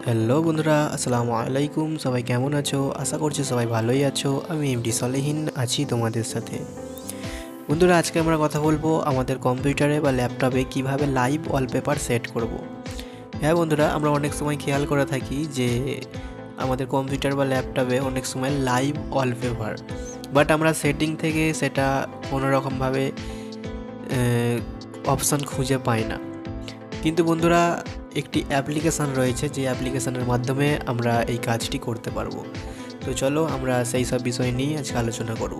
Hello বন্ধুরা, আসসালামু আলাইকুম। সবাই কেমন আছো? আশা করছি সবাই ভালোই আছো। আমি এমডি সলেহীন আছি তোমাদের সাথে। বন্ধুরা, আজকে আমরা কথা বলবো আমাদের কম্পিউটারে বা ল্যাপটপে কিভাবে লাইভ ওয়ালপেপার সেট করব। হ্যাঁ বন্ধুরা, আমরা অনেক সময় খেয়াল করে থাকি যে আমাদের কম্পিউটার বা ল্যাপটপে অনেক সময় লাইভ ওয়ালপেপার, বাট আমরা সেটিং থেকে সেটা কোনোরকমভাবে অপশান খুঁজে পাই না। কিন্তু বন্ধুরা, একটি অ্যাপ্লিকেশান রয়েছে যে অ্যাপ্লিকেশানের মাধ্যমে আমরা এই কাজটি করতে পারবো। তো চলো আমরা সেই সব বিষয় নিয়ে আজকে আলোচনা করব।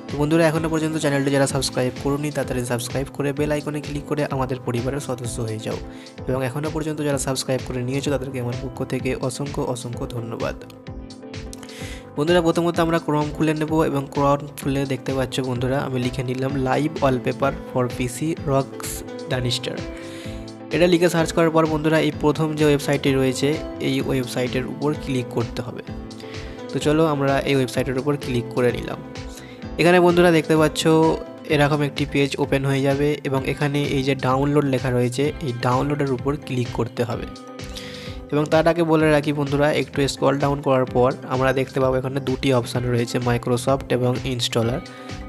তো বন্ধুরা, এখনও পর্যন্ত চ্যানেলটি যারা সাবস্ক্রাইব করুনি তাড়াতাড়ি সাবস্ক্রাইব করে বেল আইকনে ক্লিক করে আমাদের পরিবারের সদস্য হয়ে যাও, এবং এখনও পর্যন্ত যারা সাবস্ক্রাইব করে নিয়েছো তাদেরকে আমার পক্ষ থেকে অসংখ্য অসংখ্য ধন্যবাদ। বন্ধুরা, প্রথমত আমরা ক্রোম খুলে নেব, এবং ক্রোম খুলে দেখতে পাচ্ছ বন্ধুরা, আমি লিখে নিলাম live wallpaper for PC rocks ডানিস্টার। এটা লিখে সার্চ করার পর বন্ধুরা, এই প্রথম যে ওয়েবসাইটটি রয়েছে এই ওয়েবসাইটের উপর ক্লিক করতে হবে। তো চলো আমরা এই ওয়েবসাইটের উপর ক্লিক করে নিলাম। এখানে বন্ধুরা দেখতে পাচ্ছ এরকম একটি পেজ ওপেন হয়ে যাবে, এবং এখানে এই যে ডাউনলোড লেখা রয়েছে এই ডাউনলোডের উপর ক্লিক করতে হবে। এবং তার আগে বলে রাখি বন্ধুরা, একটু স্ক্রল ডাউন করার পর আমরা দেখতে পাবো এখানে দুটি অপশান রয়েছে, মাইক্রোসফট এবং ইনস্টলার।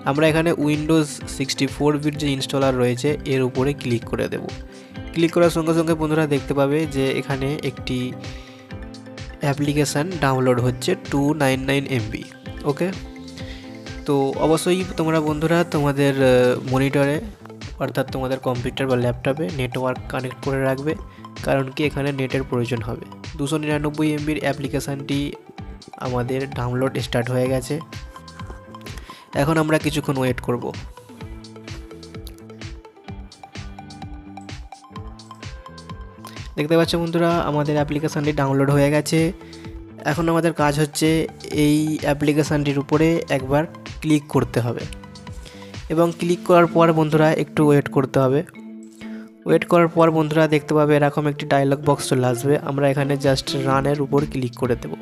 আমরা এখানে উইন্ডোজ 64 বিট যে ইনস্টলার রয়েছে এর উপরে ক্লিক করে দেব। ক্লিক করার সঙ্গে সঙ্গে বন্ধুরা দেখতে পাবে যে এখানে একটি অ্যাপ্লিকেশান ডাউনলোড হচ্ছে 299 MB। ওকে, তো অবশ্যই তোমরা বন্ধুরা তোমাদের মনিটরে অর্থাৎ তোমাদের কম্পিউটার বা ল্যাপটপে নেটওয়ার্ক কানেক্ট করে রাখবে, কারণ কি এখানে নেটের প্রয়োজন হবে। 299 MBর অ্যাপ্লিকেশানটি আমাদের ডাউনলোড স্টার্ট হয়ে গেছে। এখন আমরা কিছুক্ষণ ওয়েট করব। দেখতে পাচ্ছ বন্ধুরা, আমাদের অ্যাপ্লিকেশানটি ডাউনলোড হয়ে গেছে। এখন আমাদের কাজ হচ্ছে এই অ্যাপ্লিকেশানটির উপরে একবার ক্লিক করতে হবে, এবং ক্লিক করার পর বন্ধুরা একটু ওয়েট করতে হবে। ওয়েট করার পর বন্ধুরা দেখতে পাবে এরকম একটি ডায়লগ বক্স চলে আসবে। আমরা এখানে জাস্ট রানের উপর ক্লিক করে দেব।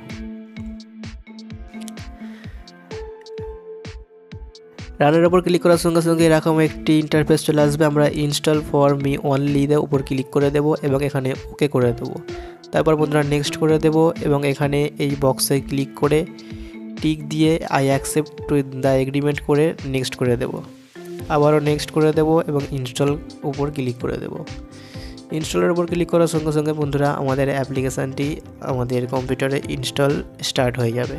রানের উপর ক্লিক করার সঙ্গে সঙ্গে এরকম একটি ইন্টারফেস চলে আসবে। আমরা ইনস্টল ফর মি অনলি এর উপর ক্লিক করে দেব, এবং এখানে ওকে করে দেব। তারপর বন্ধুরা নেক্সট করে দেব, এবং এখানে এই বক্সে ক্লিক করে টিক দিয়ে I accept to the agreement করে নেক্সট করে দেব। আবারও নেক্সট করে দেব, এবং ইনস্টল উপর ক্লিক করে দেব। ইনস্টলের উপর ক্লিক করার সঙ্গে সঙ্গে বন্ধুরা আমাদের অ্যাপ্লিকেশানটি আমাদের কম্পিউটারে ইনস্টল স্টার্ট হয়ে যাবে।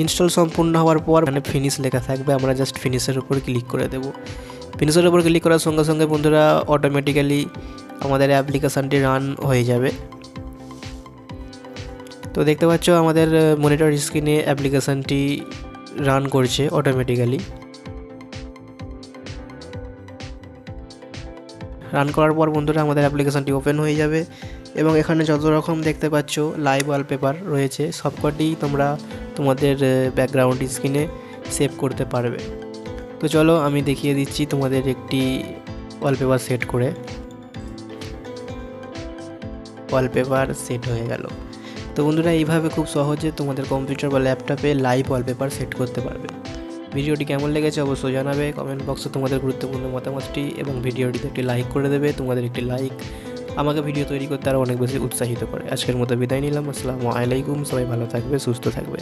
ইনস্টল সম্পূর্ণ হওয়ার পর মানে ফিনিশ লেখা থাকবে, আমরা জাস্ট ফিনিশের উপর ক্লিক করে দেব। ফিনিশের উপর ক্লিক করার সঙ্গে সঙ্গে বন্ধুরা অটোমেটিক্যালি আমাদের অ্যাপ্লিকেশানটি রান হয়ে যাবে। তো দেখতে পাচ্ছ আমাদের মনিটর স্ক্রিনে অ্যাপ্লিকেশানটি রান করছে অটোমেটিক্যালি। রান করার পর বন্ধুরা আমাদের অ্যাপ্লিকেশানটি ওপেন হয়ে যাবে, এবং এখানে যত রকম দেখতে পাচ্ছ লাইভ ওয়ালপেপার রয়েছে সবকটি তোমরা তোমাদের ব্যাকগ্রাউন্ড স্ক্রিনে সেভ করতে পারবে। তো চলো আমি দেখিয়ে দিচ্ছি তোমাদের একটি ওয়ালপেপার সেট করে। ওয়ালপেপার সেট হয়ে গেল। তো বন্ধুরা এইভাবে খুব সহজে তোমাদের কম্পিউটার বা ল্যাপটপে লাইভ ওয়ালপেপার সেট করতে পারবে। ভিডিওটি কেমন লেগেছে অবশ্যই জানাবে কমেন্ট বক্সে তোমাদের গুরুত্বপূর্ণ মতামতটি, এবং ভিডিওটিতে একটি লাইক করে দেবে। তোমাদের একটি লাইক আমাকে ভিডিও তৈরি করতে আরও অনেক বেশি উৎসাহিত করে। আজকের মতো বিদায় নিলাম। আসসালামু আলাইকুম। সবাই ভালো থাকবে, সুস্থ থাকবে।